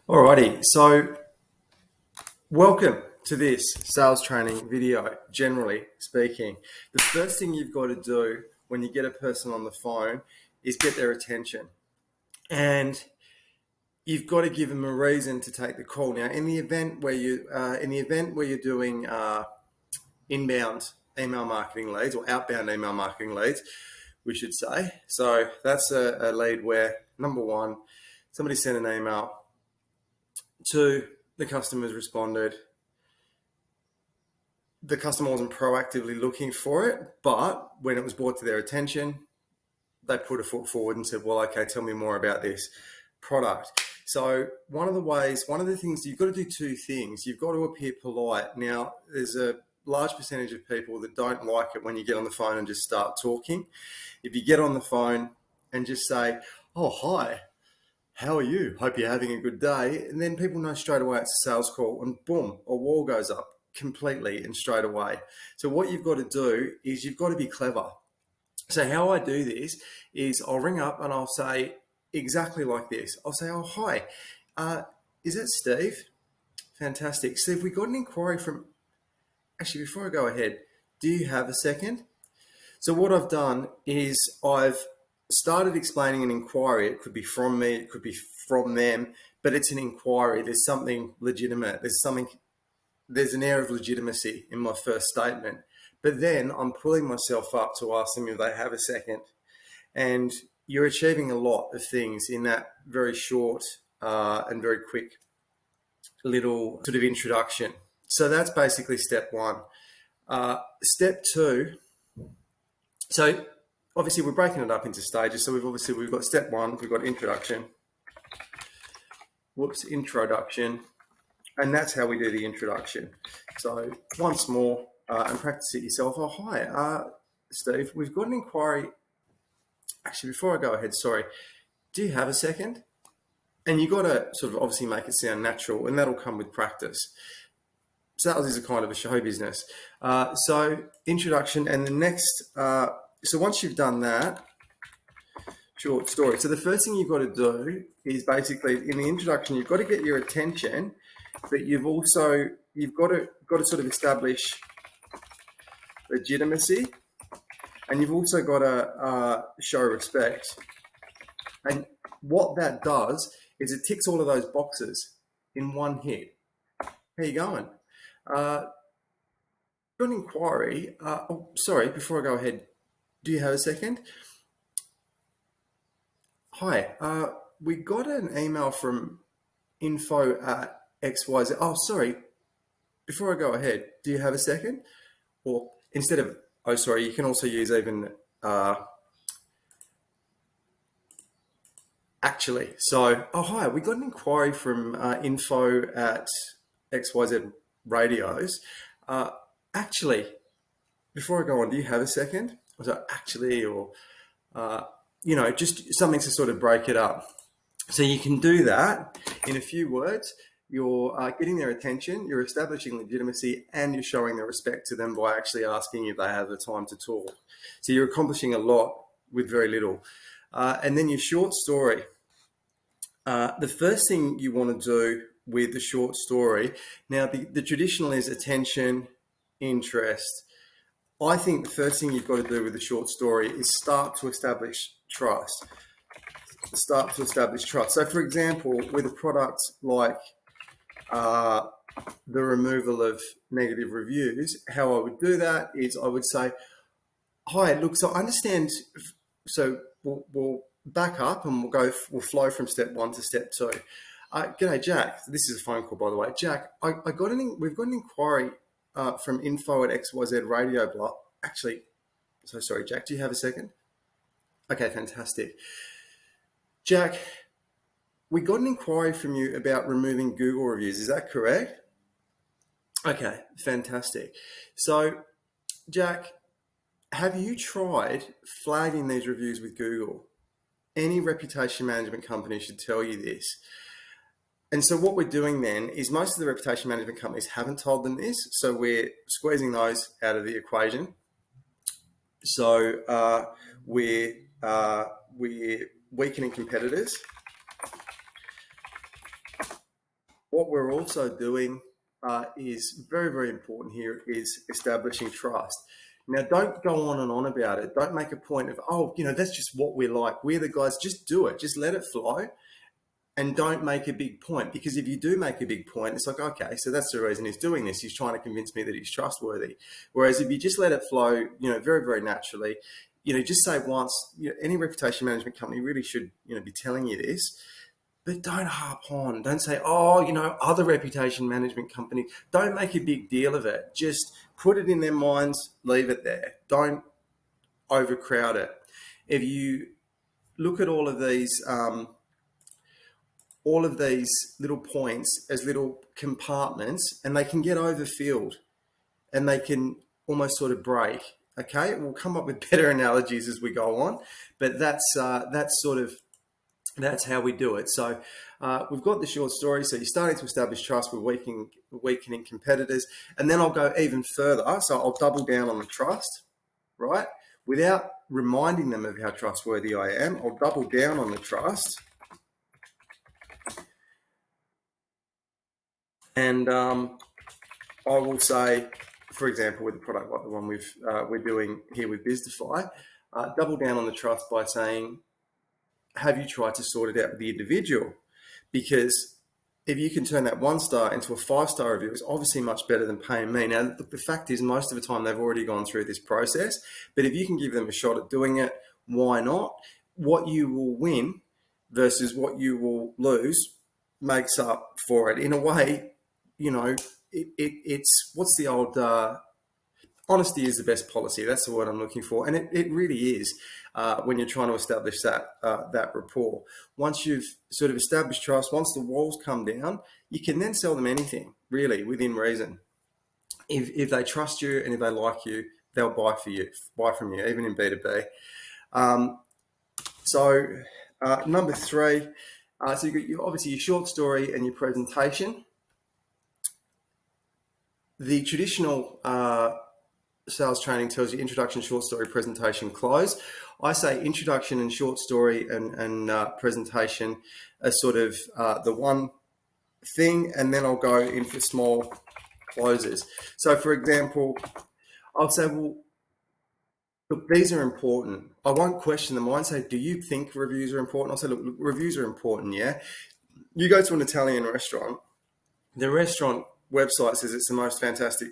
Alrighty, so welcome to this sales training video. Generally speaking, the first thing you've got to do when you get a person on the phone is get their attention, and you've got to give them a reason to take the call. Now, in the event where you're doing inbound email marketing leads or outbound email marketing leads, we should say. So that's a lead where number one, somebody sent an email. Two, the customer's responded. The customer wasn't proactively looking for it, but when it was brought to their attention, they put a foot forward and said, well, okay, tell me more about this product. So one of the things, you've got to do two things. You've got to appear polite. Now, there's a large percentage of people that don't like it when you get on the phone and just start talking. If you get on the phone and just say, oh, hi, how are you? Hope you're having a good day. And then people know straight away it's a sales call, and boom, a wall goes up completely and straight away. So what you've got to do is you've got to be clever. So how I do this is I'll ring up and I'll say exactly like this. I'll say, oh, hi, is that Steve? Fantastic. Steve, we got an inquiry from, actually, before I go ahead, do you have a second? So what I've done is I've started explaining an inquiry. It could be from me, it could be from them, but it's an inquiry. There's something legitimate. There's an air of legitimacy in my first statement. But then I'm pulling myself up to ask them if they have a second. And you're achieving a lot of things in that very short and very quick little sort of introduction. So that's basically step one. Step two, so obviously we're breaking it up into stages. So we've got step one, we've got introduction. Introduction. And that's how we do the introduction. So once more, and practice it yourself. Oh, hi, Steve, we've got an inquiry. Actually, before I go ahead, sorry, do you have a second? And you've got to sort of obviously make it sound natural, and that'll come with practice. Sales is a kind of a show business. So introduction, and the next, so once you've done that, short story. So the first thing you've got to do is basically in the introduction, you've got to get your attention, but you've got to sort of establish legitimacy, and you've also got to show respect. And what that does is it ticks all of those boxes in one hit. How you going? Got an inquiry. Sorry, before I go ahead, do you have a second? Hi, we got an email from info at XYZ. Oh, sorry, before I go ahead, do you have a second? Or instead of, oh, sorry, you can also use even actually. So, oh, hi, we got an inquiry from info at XYZ radios. Actually, before I go on, do you have a second? So actually, or, just something to sort of break it up. So you can do that in a few words. You're getting their attention, you're establishing legitimacy, and you're showing their respect to them by actually asking if they have the time to talk. So you're accomplishing a lot with very little. And then your short story. The first thing you want to do with the short story, now the traditional is attention, interest. I think the first thing you've got to do with the short story is start to establish trust. So for example, with a product like the removal of negative reviews, how I would do that is I would say, hi, look, so I understand, so we'll back up and we'll flow from step one to step two. G'day, Jack. This is a phone call, by the way. Jack, we've got an inquiry from info at XYZ radio block. Actually, so sorry, Jack, do you have a second? Okay, fantastic. Jack, we got an inquiry from you about removing Google reviews. Is that correct? Okay, fantastic. So, Jack, have you tried flagging these reviews with Google? Any reputation management company should tell you this. And so what we're doing then is most of the reputation management companies haven't told them this, so we're squeezing those out of the equation. So we're weakening competitors. What we're also doing is very, very important here is establishing trust. Now, don't go on about it. Don't make a point of, oh, that's just what we're like. We're the guys. Just do it. Just let it flow, and don't make a big point. Because if you do make a big point, it's like, okay, so that's the reason he's doing this. He's trying to convince me that he's trustworthy. Whereas if you just let it flow, very, very naturally, just say once. Any reputation management company really should, be telling you this. But don't harp on. Don't say, oh, other reputation management company. Don't make a big deal of it. Just put it in their minds, leave it there. Don't overcrowd it. If you look at all of these little points as little compartments, and they can get overfilled and they can almost sort of break. Okay, we'll come up with better analogies as we go on, but that's how we do it. So we've got the short story. So you're starting to establish trust with weakening competitors. And then I'll go even further. So I'll double down on the trust, right? Without reminding them of how trustworthy I am, I'll double down on the trust. And I will say, for example, with a product like the one we're doing here with Bizdify, double down on the trust by saying, have you tried to sort it out with the individual? Because if you can turn that 1-star into a 5-star review, it's obviously much better than paying me. Now, the fact is, most of the time they've already gone through this process, but if you can give them a shot at doing it, why not? What you will win versus what you will lose makes up for it. In a way, it's what's the old honesty is the best policy. That's the word I'm looking for. And it really is when you're trying to establish that rapport. Once you've sort of established trust, once the walls come down, you can then sell them anything, really, within reason. If they trust you and if they like you, they'll buy from you, even in B2B. Number 3, so you've got obviously your short story and your presentation. The traditional sales training tells you introduction, short story, presentation, close. I say introduction and short story and presentation are sort of the one thing, and then I'll go in for small closes. So, for example, I'll say, well, look, these are important. I won't question them. I won't say, do you think reviews are important? I'll say, look, reviews are important, yeah? You go to an Italian restaurant, the restaurant website says it's the most fantastic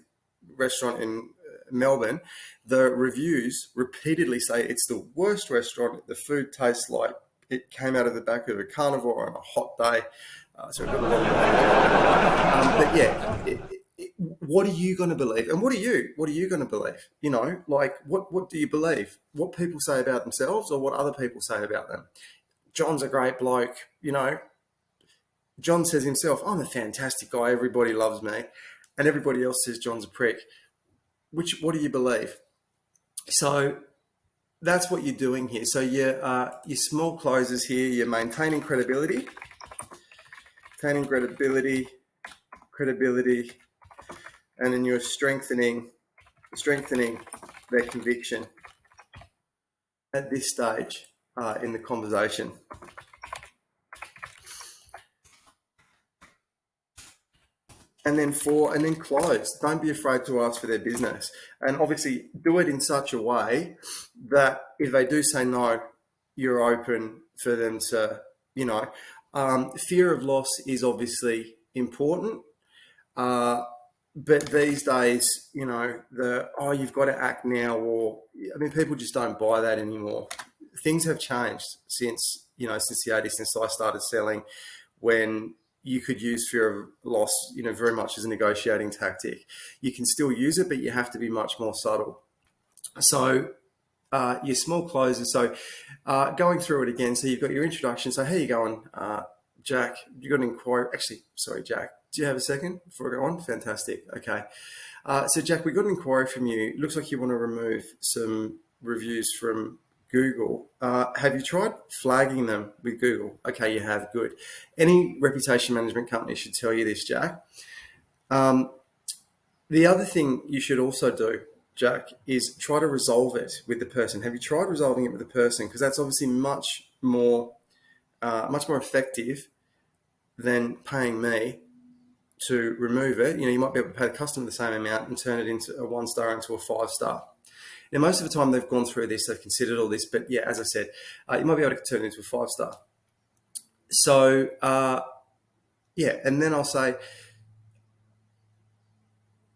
restaurant in Melbourne. The reviews repeatedly say it's the worst restaurant. The food tastes like it came out of the back of a carnivore on a hot day. So we've got a lot of but yeah, what are you going to believe? And what are you going to believe? What do you believe? What people say about themselves or what other people say about them? John's a great bloke. John says himself, I'm a fantastic guy. Everybody loves me. And everybody else says John's a prick. What do you believe? So that's what you're doing here. So your small closes here, you're maintaining credibility, and then you're strengthening their conviction at this stage in the conversation. And then close. Don't be afraid to ask for their business. And obviously do it in such a way that if they do say no, you're open for them to, fear of loss is obviously important. But these days, you've got to act now, people just don't buy that anymore. Things have changed since the 80s, since I started selling, when you could use fear of loss, very much as a negotiating tactic. You can still use it, but you have to be much more subtle. So your small closes. So going through it again. So you've got your introduction. So how you going, Jack? You got an inquiry? Actually, sorry, Jack. Do you have a second before I go on? Fantastic. Okay. So Jack, we got an inquiry from you. It looks like you want to remove some reviews from Google. Have you tried flagging them with Google? Okay, you have. Good. Any reputation management company should tell you this, Jack. The other thing you should also do, Jack, is try to resolve it with the person. Have you tried resolving it with the person? Because that's obviously much more effective than paying me to remove it, you might be able to pay the customer the same amount and turn it into a 1-star into a 5-star. Now, most of the time they've gone through this, they've considered all this, but yeah, as I said, you might be able to turn it into a 5-star. So, and then I'll say,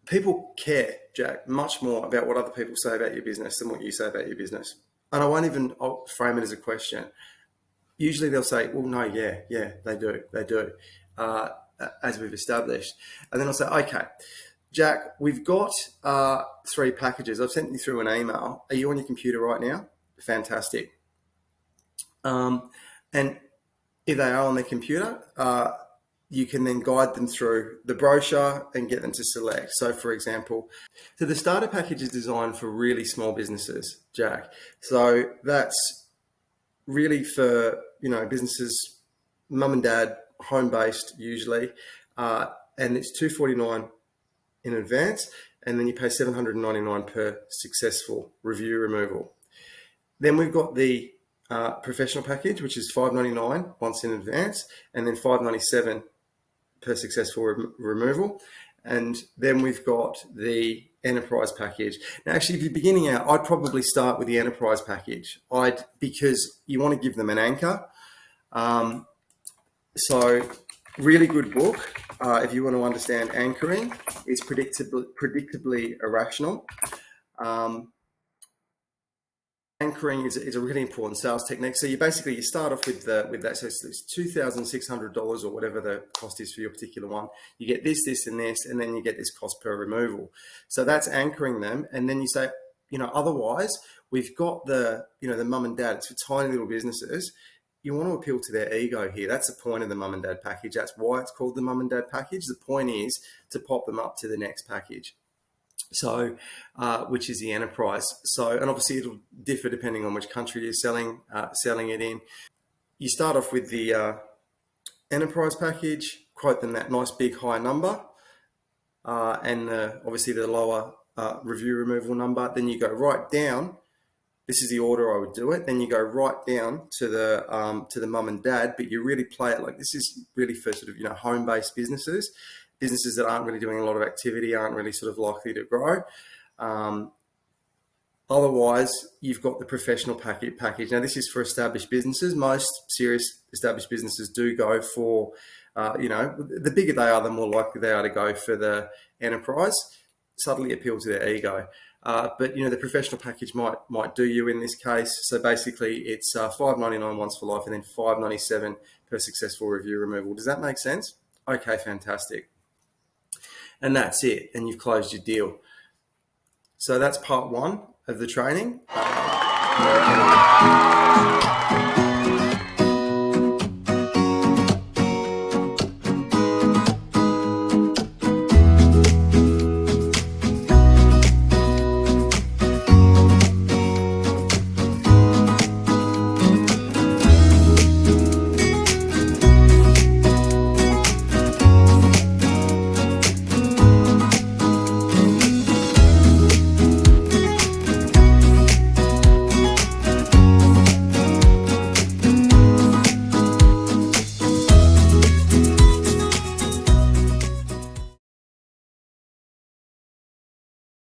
people care, Jack, much more about what other people say about your business than what you say about your business. And I'll frame it as a question. Usually they'll say, well, no, yeah, they do, as we've established. And then I'll say, okay, Jack, we've got 3 packages. I've sent you through an email. Are you on your computer right now? Fantastic. And if they are on their computer, you can then guide them through the brochure and get them to select. So for example, the starter package is designed for really small businesses, Jack. So that's really for, businesses, mum and dad, home-based usually, and it's $249 in advance, and then you pay $799 per successful review removal. Then we've got the professional package, which is $599 once in advance, and then $597 per successful removal. And then we've got the enterprise package. Now, actually, if you're beginning out, I'd probably start with the enterprise package. Because you want to give them an anchor. So really good book. If you want to understand anchoring, it's predictably irrational. Anchoring is a really important sales technique. So you start off with that. So it's $2,600 or whatever the cost is for your particular one. You get this, and this, and then you get this cost per removal. So that's anchoring them. And then you say, otherwise we've got the mum and dad. It's for tiny little businesses. You want to appeal to their ego here. That's the point of the mum and dad package. That's why it's called the mum and dad package. The point is to pop them up to the next package. So, which is the enterprise. So, and obviously it'll differ depending on which country you're selling it in. You start off with the enterprise package, quote them that nice big high number, and obviously the lower review removal number. Then you go right down. This is the order I would do it. Then you go right down to the mum and dad, but you really play it like this is really for sort of home-based businesses that aren't really doing a lot of activity, aren't really sort of likely to grow. Otherwise, you've got the professional package. Now, this is for established businesses. Most serious established businesses do go for, the bigger they are, the more likely they are to go for the enterprise. Subtly appeal to their ego. But the professional package might do you in this case. So basically, it's $599 once for life, and then $597 per successful review removal. Does that make sense? Okay, fantastic. And that's it, and you've closed your deal. So that's part 1 of the training.